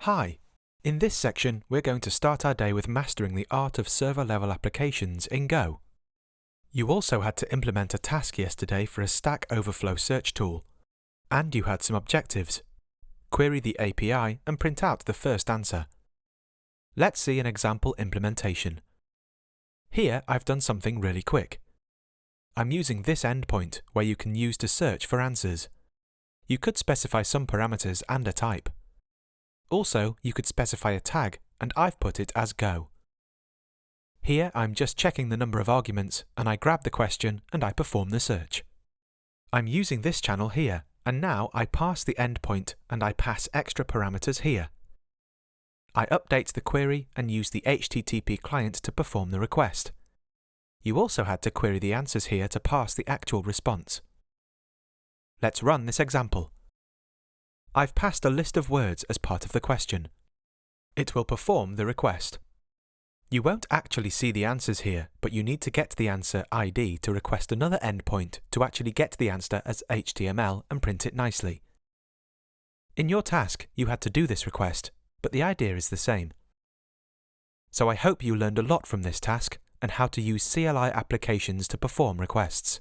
Hi! In this section, we're going to start our day with mastering the art of server-level applications in Go. You also had to implement a task yesterday for a Stack Overflow search tool. And you had some objectives. Query the API and print out the first answer. Let's see an example implementation. Here I've done something really quick. I'm using this endpoint where you can use to search for answers. You could specify some parameters and a type. Also, you could specify a tag, and I've put it as Go. Here I'm just checking the number of arguments, and I grab the question and I perform the search. I'm using this channel here, and now I pass the endpoint and I pass extra parameters here. I update the query and use the HTTP client to perform the request. You also had to query the answers here to pass the actual response. Let's run this example. I've passed a list of words as part of the question. It will perform the request. You won't actually see the answers here, but you need to get the answer ID to request another endpoint to actually get the answer as HTML and print it nicely. In your task, you had to do this request, but the idea is the same. So I hope you learned a lot from this task and how to use CLI applications to perform requests.